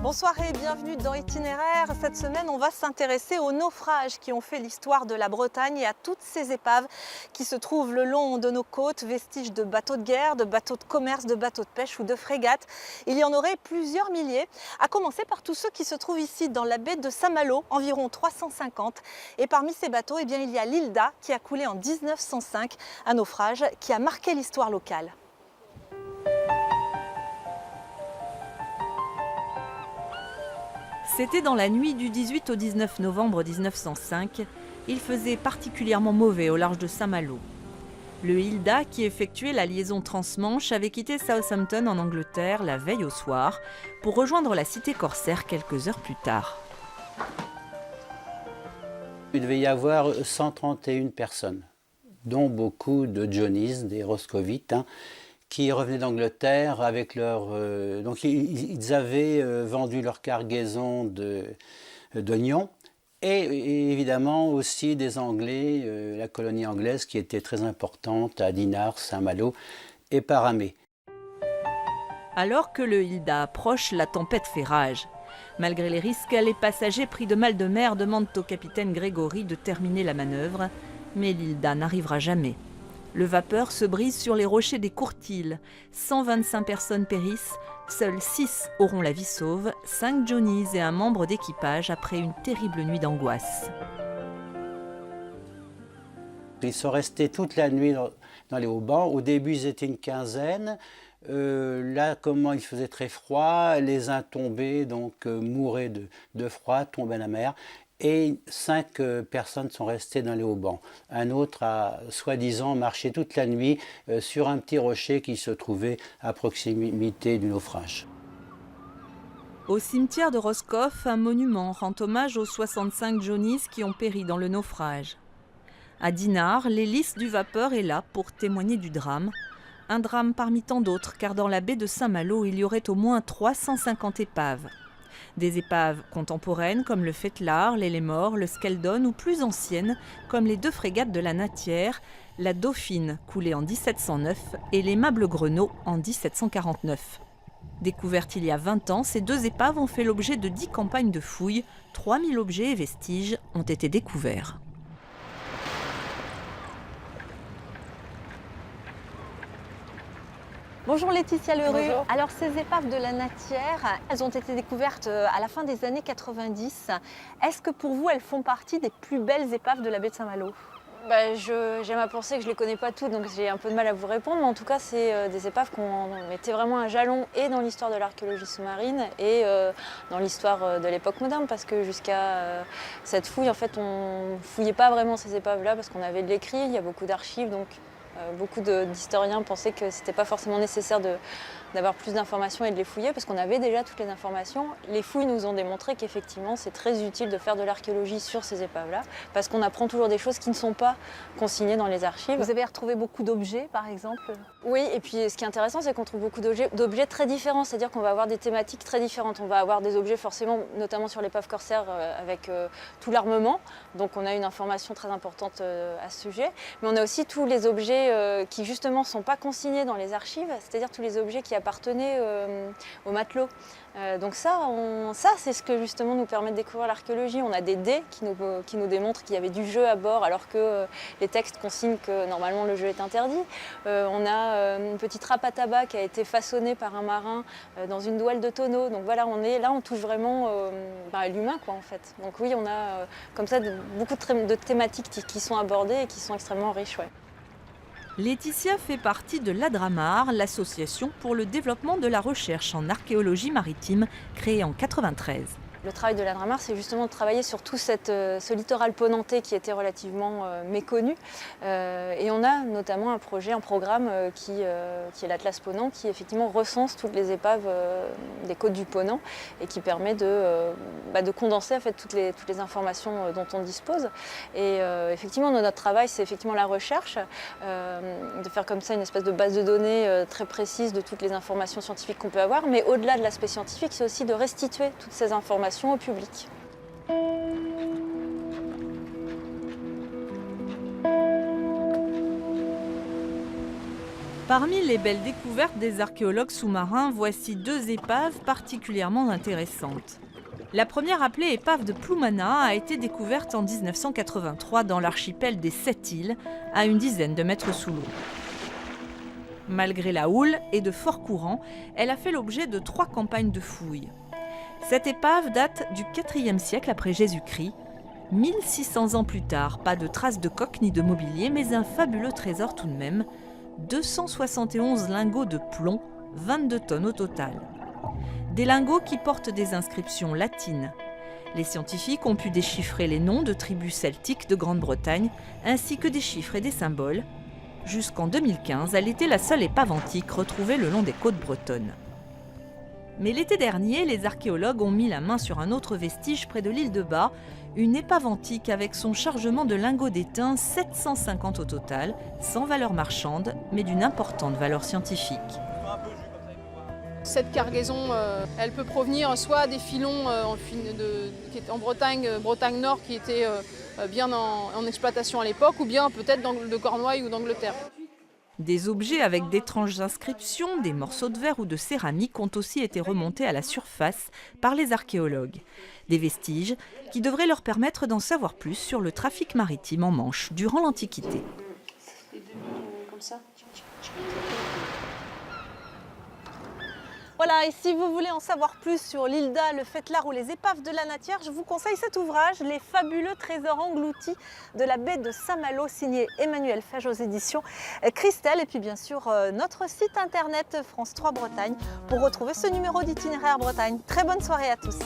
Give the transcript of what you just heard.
Bonsoir et bienvenue dans Itinéraire. Cette semaine, on va s'intéresser aux naufrages qui ont fait l'histoire de la Bretagne et à toutes ces épaves qui se trouvent le long de nos côtes, vestiges de bateaux de guerre, de bateaux de commerce, de bateaux de pêche ou de frégates. Il y en aurait plusieurs milliers, à commencer par tous ceux qui se trouvent ici dans la baie de Saint-Malo, environ 350. Et parmi ces bateaux, il y a l'Hilda qui a coulé en 1905, un naufrage qui a marqué l'histoire locale. C'était dans la nuit du 18 au 19 novembre 1905. Il faisait particulièrement mauvais au large de Saint-Malo. Le Hilda, qui effectuait la liaison transmanche, avait quitté Southampton en Angleterre la veille au soir pour rejoindre la cité corsaire quelques heures plus tard. Il devait y avoir 131 personnes, dont beaucoup de Johnnies, des Roscovites, qui revenaient d'Angleterre avec leur... donc ils avaient vendu leur cargaison d'oignons et évidemment aussi des Anglais, la colonie anglaise qui était très importante à Dinard, Saint-Malo et Paramé. Alors que le Hilda approche, la tempête fait rage. Malgré les risques, les passagers pris de mal de mer demandent au capitaine Grégory de terminer la manœuvre, mais l'Hilda n'arrivera jamais. Le vapeur se brise sur les rochers des Courtilles. 125 personnes périssent, seuls 6 auront la vie sauve, 5 Johnnies et un membre d'équipage après une terrible nuit d'angoisse. Ils sont restés toute la nuit dans les haubans. Au début, ils étaient une quinzaine. Là, comment il faisait très froid, les uns tombaient, donc mouraient de froid, tombaient à la mer. Et 5 personnes sont restées dans les haubans. Un autre a, soi-disant, marché toute la nuit sur un petit rocher qui se trouvait à proximité du naufrage. Au cimetière de Roscoff, un monument rend hommage aux 65 Johnnies qui ont péri dans le naufrage. À Dinard, l'hélice du vapeur est là pour témoigner du drame. Un drame parmi tant d'autres, car dans la baie de Saint-Malo, il y aurait au moins 350 épaves. Des épaves contemporaines comme le Fetlar, l'Élémor, le Skeldon ou plus anciennes comme les 2 frégates de la Natière, la Dauphine coulée en 1709 et l'Aimable Grenot en 1749. Découvertes il y a 20 ans, ces 2 épaves ont fait l'objet de 10 campagnes de fouilles. 3000 objets et vestiges ont été découverts. Bonjour Laetitia Leroux. Bonjour. Alors ces épaves de la Natière, elles ont été découvertes à la fin des années 90. Est-ce que pour vous elles font partie des plus belles épaves de la baie de Saint-Malo? J'aime à penser que je ne les connais pas toutes, donc j'ai un peu de mal à vous répondre. Mais en tout cas, c'est des épaves qu'on mettait vraiment un jalon et dans l'histoire de l'archéologie sous-marine et dans l'histoire de l'époque moderne. Parce que jusqu'à cette fouille, en fait, on ne fouillait pas vraiment ces épaves-là parce qu'on avait de l'écrit, il y a beaucoup d'archives. Donc beaucoup d'historiens pensaient que ce n'était pas forcément nécessaire d'avoir plus d'informations et de les fouiller parce qu'on avait déjà toutes les informations. Les fouilles nous ont démontré qu'effectivement c'est très utile de faire de l'archéologie sur ces épaves-là parce qu'on apprend toujours des choses qui ne sont pas consignées dans les archives. Vous avez retrouvé beaucoup d'objets par exemple? Oui, et puis ce qui est intéressant c'est qu'on trouve beaucoup d'objets très différents, c'est-à-dire qu'on va avoir des thématiques très différentes. On va avoir des objets forcément, notamment sur l'épave corsaire avec tout l'armement, donc on a une information très importante à ce sujet, mais on a aussi tous les objets qui justement ne sont pas consignés dans les archives, c'est-à-dire tous les objets qui appartenaient aux matelots. Donc ça c'est ce que justement nous permet de découvrir l'archéologie. On a des dés qui nous démontrent qu'il y avait du jeu à bord alors que les textes consignent que normalement le jeu est interdit. On a une petite râpe à tabac qui a été façonnée par un marin dans une douelle de tonneau. Donc voilà, on touche vraiment à l'humain quoi en fait. Donc oui, on a comme ça beaucoup de thématiques qui sont abordées et qui sont extrêmement riches. Ouais. Laetitia fait partie de l'ADRAMAR, l'association pour le développement de la recherche en archéologie maritime, créée en 1993. Le travail de l'ADRAMAR, c'est justement de travailler sur tout ce littoral ponantais qui était relativement méconnu. Et on a notamment un programme qui est l'Atlas Ponant, qui effectivement recense toutes les épaves des côtes du Ponant et qui permet de condenser en fait, toutes les informations dont on dispose. Et effectivement, notre travail, c'est effectivement la recherche, de faire comme ça une espèce de base de données très précise de toutes les informations scientifiques qu'on peut avoir. Mais au-delà de l'aspect scientifique, c'est aussi de restituer toutes ces informations au public. Parmi les belles découvertes des archéologues sous-marins, voici 2 épaves particulièrement intéressantes. La première, appelée épave de Ploumana, a été découverte en 1983 dans l'archipel des 7 îles, à une dizaine de mètres sous l'eau. Malgré la houle et de forts courants, elle a fait l'objet de 3 campagnes de fouilles. Cette épave date du IVe siècle après Jésus-Christ. 1600 ans plus tard, pas de traces de coque ni de mobilier, mais un fabuleux trésor tout de même. 271 lingots de plomb, 22 tonnes au total. Des lingots qui portent des inscriptions latines. Les scientifiques ont pu déchiffrer les noms de tribus celtiques de Grande-Bretagne, ainsi que des chiffres et des symboles. Jusqu'en 2015, elle était la seule épave antique retrouvée le long des côtes bretonnes. Mais l'été dernier, les archéologues ont mis la main sur un autre vestige près de l'île de Bas, une épave antique avec son chargement de lingots d'étain, 750 au total, sans valeur marchande, mais d'une importante valeur scientifique. Cette cargaison, elle peut provenir soit des filons qui étaient en Bretagne, Bretagne Nord, qui étaient bien en exploitation à l'époque, ou bien peut-être de Cornouailles ou d'Angleterre. Des objets avec d'étranges inscriptions, des morceaux de verre ou de céramique ont aussi été remontés à la surface par les archéologues. Des vestiges qui devraient leur permettre d'en savoir plus sur le trafic maritime en Manche durant l'Antiquité. Voilà, et si vous voulez en savoir plus sur l'île d'A, le Fetlar ou les épaves de la Natière, je vous conseille cet ouvrage, Les fabuleux trésors engloutis de la baie de Saint-Malo, signé Emmanuel Fège aux éditions Christelle. Et puis bien sûr, notre site internet France 3 Bretagne pour retrouver ce numéro d'Itinéraire Bretagne. Très bonne soirée à tous.